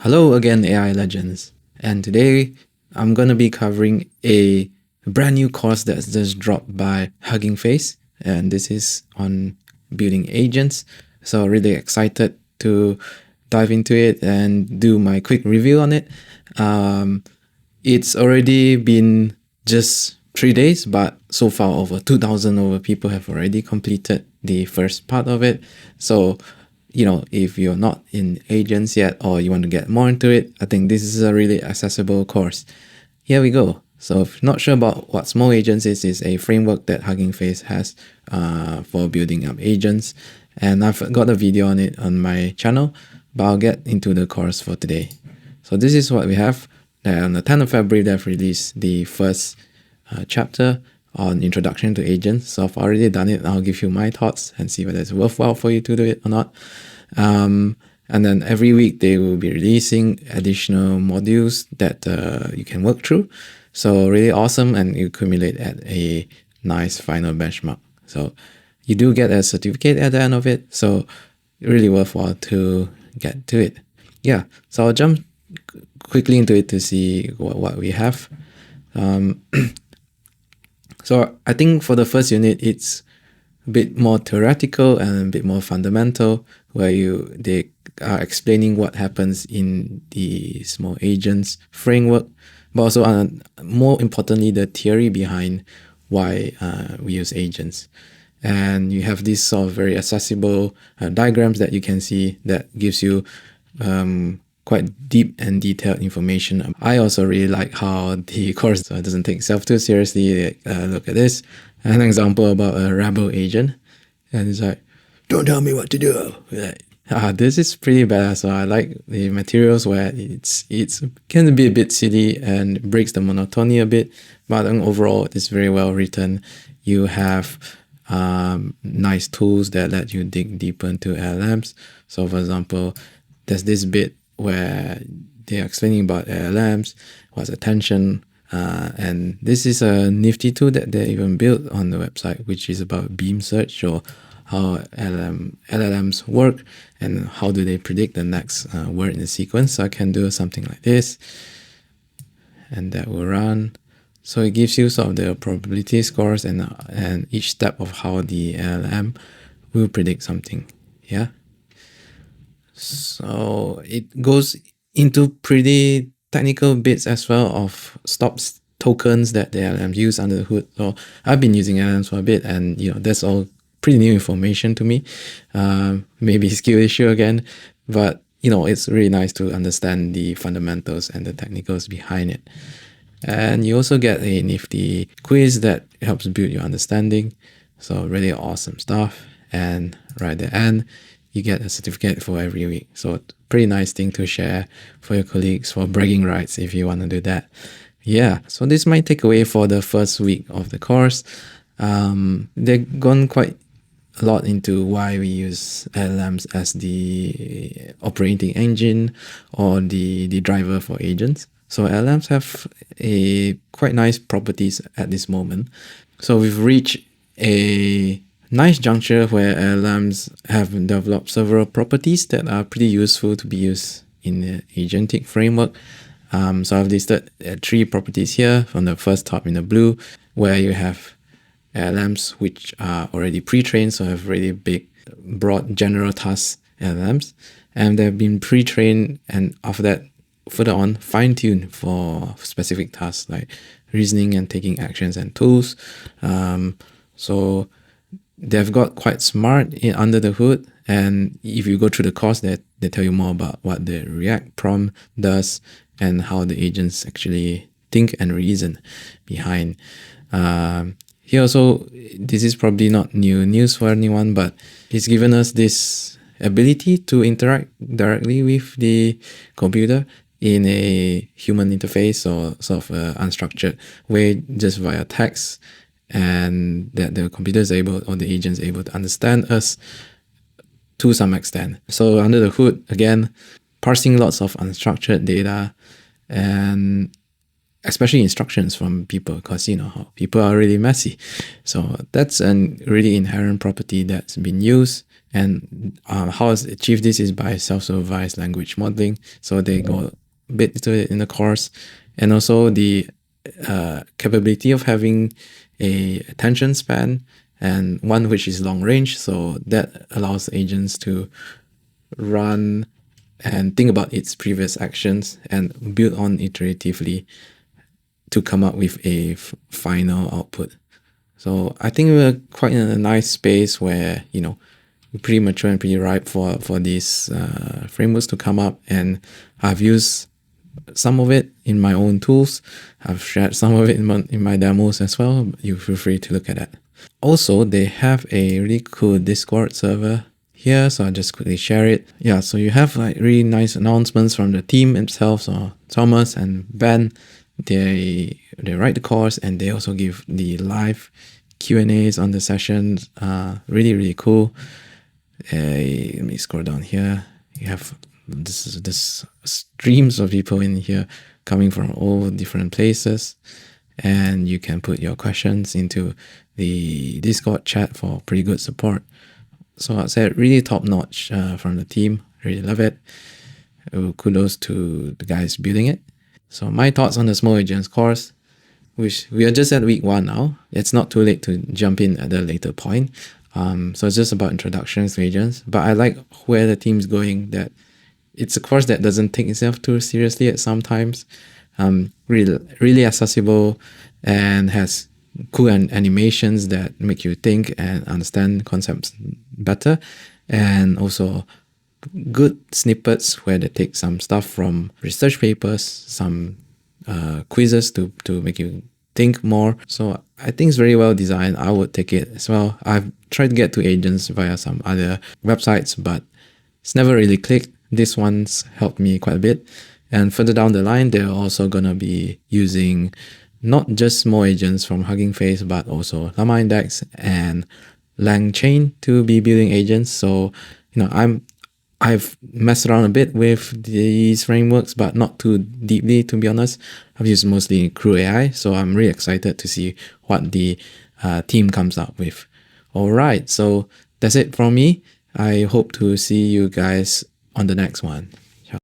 Hello again, AI Legends. And today I'm going to be covering a brand new course that's just dropped by Hugging Face. And this is on building agents. So, really excited to dive into it and do my quick review on it. It's already been just 3 days, but so far over 2,000 people have already completed the first part of it. So, if you're not in agents yet or you want to get more into it, I think this is a really accessible course. Here we go. So if you're not sure about what small agents is, it's a framework that Hugging Face has for building up agents. And I've got a video on it on my channel, but I'll get into the course for today. So this is what we have. On the 10th of February, they've released the first chapter on introduction to agents. So I've already done it. I'll give you my thoughts and see whether it's worthwhile for you to do it or not. And then every week they will be releasing additional modules that you can work through. So really awesome, and you accumulate at a nice final benchmark. So you do get a certificate at the end of it. So really worthwhile to get to it. Yeah. So I'll jump quickly into it to see what we have. So I think for the first unit, it's a bit more theoretical and a bit more fundamental, where they are explaining what happens in the small agents framework, but also more importantly, the theory behind why we use agents. And you have these sort of very accessible diagrams that you can see that gives you quite deep and detailed information. I also really like how the course doesn't take itself too seriously. Look at this, an example about a rebel agent, and it's like, don't tell me what to do. This is pretty bad. So I like the materials where it's can be a bit silly and breaks the monotony a bit, but overall it's very well written. You have nice tools that let you dig deeper into LLMs. So for example, there's this bit where they're explaining about LLMs, what's attention, and this is a nifty tool that they even built on the website, which is about beam search, or how LLMs work and how do they predict the next word in the sequence. So I can do something like this, and that will run. So it gives you sort of the probability scores and each step of how the LLM will predict something. Yeah. So it goes into pretty technical bits as well of stops tokens that the LLMs use under the hood. So I've been using LLMs for a bit, and that's all pretty new information to me. Maybe skill issue again, but it's really nice to understand the fundamentals and the technicals behind it. And you also get a nifty quiz that helps build your understanding. So really awesome stuff. And right at the end, you get a certificate for every week. So pretty nice thing to share for your colleagues for bragging rights if you want to do that. Yeah, so this might take away for the first week of the course. They've gone quite a lot into why we use LLMs as the operating engine or the driver for agents. So LLMs have a quite nice properties at this moment. So we've reached a nice juncture where LLMs have developed several properties that are pretty useful to be used in the agentic framework. So I've listed 3 properties here from the first top in the blue, where you have LLMs which are already pre-trained, so have really big, broad, general task LLMs, and they've been pre-trained, and after that, further on, fine-tuned for specific tasks like reasoning and taking actions and tools. So they've got quite smart under the hood, and if you go through the course, they tell you more about what the React prompt does and how the agents actually think and reason behind. Here also, this is probably not new news for anyone, but it's given us this ability to interact directly with the computer in a human interface or sort of unstructured way, just via text, and that the computer is able, or the agent is able to understand us to some extent. So under the hood, again, parsing lots of unstructured data, and especially instructions from people, because how people are really messy. So that's a really inherent property that's been used And how I achieve this is by self-supervised language modeling. So they go a bit into it in the course, and also the capability of having a attention span and one which is long range. So that allows agents to run and think about its previous actions and build on iteratively to come up with a final output. So I think we're quite in a nice space where, we're pretty mature and pretty ripe for these frameworks to come up. And I've used some of it in my own tools. I've shared some of it in my demos as well. You feel free to look at that. Also, they have a really cool Discord server here, so I'll just quickly share it. Yeah, so you have like really nice announcements from the team themselves, or Thomas and Ben. They write the course, and they also give the live Q&As on the sessions. Really, really cool. Let me scroll down here. You have this streams of people in here coming from all different places, and you can put your questions into the Discord chat for pretty good support. So I'd say really top notch from the team. Really love it. Kudos to the guys building it. So my thoughts on the Small Agents course, which we are just at week 1 now. It's not too late to jump in at a later point. So it's just about introductions to agents. But I like where the team's going, that it's a course that doesn't take itself too seriously at some times. Really accessible, and has cool animations that make you think and understand concepts better, and also good snippets where they take some stuff from research papers, some quizzes to make you think more. So I think it's very well designed. I would take it as well. I've tried to get to agents via some other websites, but it's never really clicked. This one's helped me quite a bit. And further down the line, they're also going to be using not just Small Agents from Hugging Face, but also Llama Index and LangChain to be building agents. So, I've messed around a bit with these frameworks, but not too deeply, to be honest. I've used mostly Crew AI, so I'm really excited to see what the team comes up with. All right, so that's it from me. I hope to see you guys on the next one.